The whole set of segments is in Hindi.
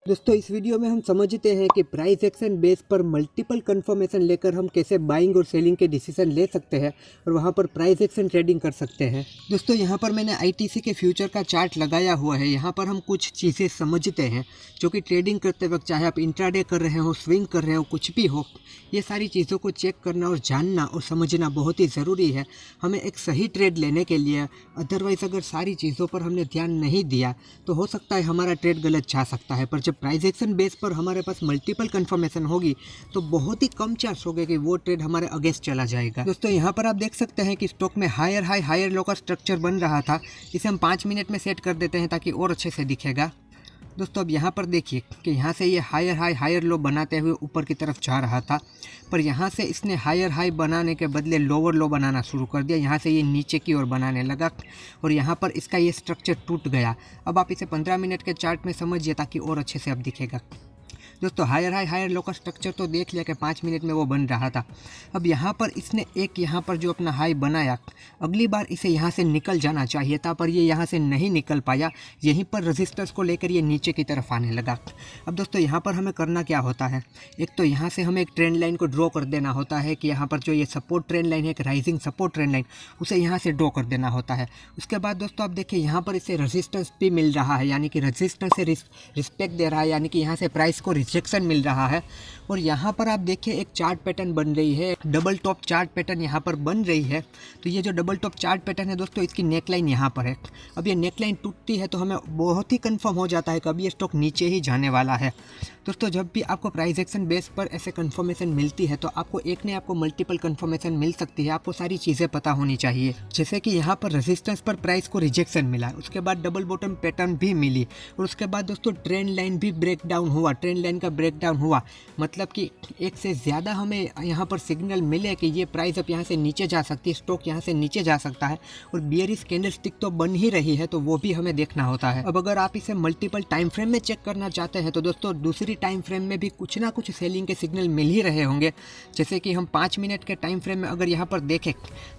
दोस्तों इस वीडियो में हम समझते हैं कि प्राइस एक्शन बेस पर मल्टीपल कंफर्मेशन लेकर हम कैसे बाइंग और सेलिंग के डिसीजन ले सकते हैं और वहां पर प्राइस एक्शन ट्रेडिंग कर सकते हैं। दोस्तों यहां पर मैंने आईटीसी के फ्यूचर का चार्ट लगाया हुआ है। यहां पर हम कुछ चीज़ें समझते हैं जो कि ट्रेडिंग करते वक्त, चाहे आप इंट्राडे कर रहे हो, स्विंग कर रहे हो, कुछ भी हो, ये सारी चीज़ों को चेक करना और जानना और समझना बहुत ही ज़रूरी है हमें एक सही ट्रेड लेने के लिए। अदरवाइज़ अगर सारी चीज़ों पर हमने ध्यान नहीं दिया तो हो सकता है हमारा ट्रेड गलत जा सकता है। पर जब प्राइस एक्शन बेस पर हमारे पास मल्टीपल कंफर्मेशन होगी तो बहुत ही कम चांस होगा कि वो ट्रेड हमारे अगेंस्ट चला जाएगा। दोस्तों यहाँ पर आप देख सकते हैं कि स्टॉक में हायर हाई हायर लो का स्ट्रक्चर बन रहा था। इसे हम 5 मिनट में सेट कर देते हैं ताकि और अच्छे से दिखेगा। दोस्तों अब यहाँ पर देखिए कि यहाँ से ये हायर हाई हायर लो बनाते हुए ऊपर की तरफ जा रहा था, पर यहाँ से इसने हायर हाई बनाने के बदले लोअर लो बनाना शुरू कर दिया। यहाँ से ये नीचे की ओर बनाने लगा और यहाँ पर इसका ये स्ट्रक्चर टूट गया। अब आप इसे 15 मिनट के चार्ट में समझिए ताकि और अच्छे से अब दिखेगा। दोस्तों हायर हाई हायर लो का स्ट्रक्चर तो देख लिया कि 5 मिनट में वो बन रहा था। अब यहाँ पर इसने एक यहाँ पर जो अपना हाई बनाया, अगली बार इसे यहाँ से निकल जाना चाहिए था, पर ये यहाँ से नहीं निकल पाया। यहीं पर रेजिस्टर्स को लेकर ये नीचे की तरफ आने लगा। अब दोस्तों यहाँ पर हमें करना क्या होता है, एक तो यहाँ से हमें एक ट्रेंड लाइन को ड्रॉ कर देना होता है कि यहाँ पर जो ये सपोर्ट ट्रेंड लाइन है, एक राइजिंग सपोर्ट ट्रेंड लाइन, उसे यहाँ से ड्रॉ कर देना होता है। उसके बाद दोस्तों आप देखिए यहाँ पर इसे रेजिस्टेंस भी मिल रहा है, यानी कि रेजिस्टेंस से रिस्पेक्ट दे रहा है, यानी कि यहाँ से प्राइस को रिजेक्शन मिल रहा है। और यहाँ पर आप देखिए एक चार्ट पैटर्न बन रही है, एक डबल टॉप चार्ट पैटर्न यहाँ पर बन रही है। तो ये जो डबल टॉप चार्ट पैटर्न है दोस्तों, इसकी नेकलाइन यहाँ पर है। अब ये नेकलाइन टूटती है तो हमें बहुत ही कंफर्म हो जाता है कि अब ये स्टॉक नीचे ही जाने वाला है। दोस्तों जब भी आपको प्राइस एक्शन बेस पर ऐसे कंफर्मेशन मिलती है तो आपको एक ने आपको मल्टीपल कंफर्मेशन मिल सकती है। आपको सारी चीज़ें पता होनी चाहिए, जैसे कि यहाँ पर रेजिस्टेंस पर प्राइस को रिजेक्शन मिला, उसके बाद डबल बॉटम पैटर्न भी मिली और उसके बाद दोस्तों ट्रेंड लाइन भी ब्रेक डाउन हुआ। ट्रेंड लाइन का ब्रेक डाउन हुआ मतलब कि एक से ज़्यादा हमें यहाँ पर सिग्नल मिले कि ये प्राइस अब यहाँ से नीचे जा सकती है, स्टॉक यहाँ से नीचे जा सकता है। और बियरिश कैंडलस्टिक तो बन ही रही है तो वो भी हमें देखना होता है। अब अगर आप इसे मल्टीपल टाइम फ्रेम में चेक करना चाहते हैं तो दोस्तों दूसरी टाइम फ्रेम में भी कुछ ना कुछ सेलिंग के सिग्नल मिल ही रहे होंगे। जैसे कि हम 5 मिनट के टाइम फ्रेम में अगर यहाँ पर देखें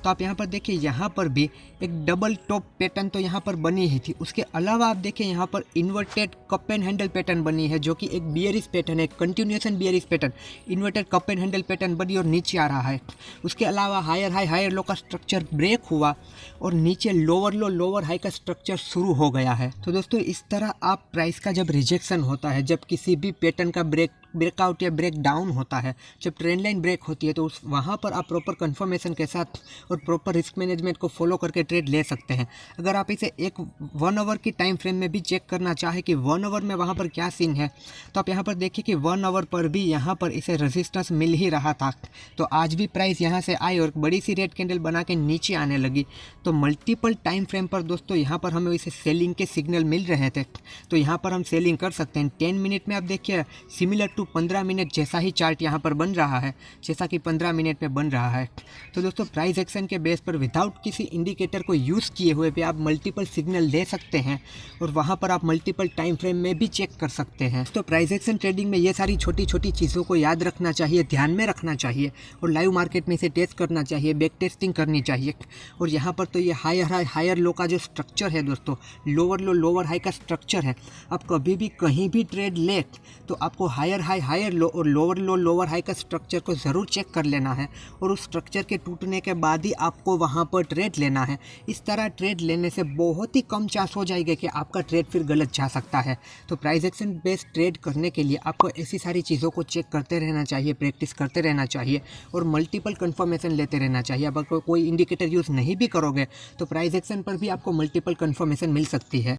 तो आप यहाँ पर देखिए, यहाँ पर भी एक डबल टॉप पैटर्न तो यहाँ पर बनी ही थी। उसके अलावा आप देखिए यहाँ पर inverted cup and handle pattern बनी है, जो कि एक बियरिश पैटर्न है, continuation bearish pattern. Inverted cup and handle pattern बनी और नीचे आ रहा है। उसके अलावा हायर हाई हायर लो का स्ट्रक्चर ब्रेक हुआ और नीचे लोअर लो लोअर हाई का स्ट्रक्चर शुरू हो गया है। तो दोस्तों इस तरह आप प्राइस का जब रिजेक्शन होता है, जब किसी भी पैटर्न का ब्रेकआउट या ब्रेक डाउन होता है, जब ट्रेंड लाइन ब्रेक होती है, तो उस वहाँ पर आप प्रॉपर कंफर्मेशन के साथ और प्रॉपर रिस्क मैनेजमेंट को फॉलो करके ट्रेड ले सकते हैं। अगर आप इसे एक 1 आवर की टाइम फ्रेम में भी चेक करना चाहे कि 1 आवर में वहाँ पर क्या सीन है, तो आप यहाँ पर देखिए कि 1 आवर पर भी यहाँ पर इसे रेजिस्टेंस मिल ही रहा था। तो आज भी प्राइस यहाँ से आई और बड़ी सी रेड कैंडल बना के नीचे आने लगी। तो मल्टीपल टाइम फ्रेम पर दोस्तों यहाँ पर हमें इसे सेलिंग के सिग्नल मिल रहे थे, तो यहाँ पर हम सेलिंग कर सकते हैं। 10 मिनट में आप देखिए सिमिलर टू 15 मिनट जैसा ही चार्ट यहाँ पर बन रहा है, जैसा कि 15 मिनट में बन रहा है। तो दोस्तों प्राइस एक्शन के बेस पर विदाउट किसी इंडिकेटर को यूज़ किए हुए भी आप मल्टीपल सिग्नल ले सकते हैं और वहाँ पर आप मल्टीपल टाइम फ्रेम में भी चेक कर सकते हैं। तो प्राइस एक्शन ट्रेडिंग में ये सारी छोटी छोटी चीज़ों को याद रखना चाहिए, ध्यान में रखना चाहिए और लाइव मार्केट में इसे टेस्ट करना चाहिए, बैक टेस्टिंग करनी चाहिए। और यहाँ पर तो ये हायर हाई हायर लो का जो स्ट्रक्चर है दोस्तों, लोअर लो लोअर हाई का स्ट्रक्चर है। आप कभी भी कहीं भी ट्रेड ले तो आपको हायर हाई हायर लो और लोअर लो लोअर हाई का स्ट्रक्चर को ज़रूर चेक कर लेना है और उस स्ट्रक्चर के टूटने के बाद ही आपको वहाँ पर ट्रेड लेना है। इस तरह ट्रेड लेने से बहुत ही कम चांस हो जाएगा कि आपका ट्रेड फिर गलत जा सकता है। तो प्राइस एक्शन बेस्ड ट्रेड करने के लिए आपको ऐसी सारी चीज़ों को चेक करते रहना चाहिए, प्रैक्टिस करते रहना चाहिए और मल्टीपल कंफर्मेशन लेते रहना चाहिए। अब अगर कोई इंडिकेटर यूज़ नहीं भी करोगे तो प्राइस एक्शन पर भी आपको मल्टीपल कंफर्मेशन मिल सकती है।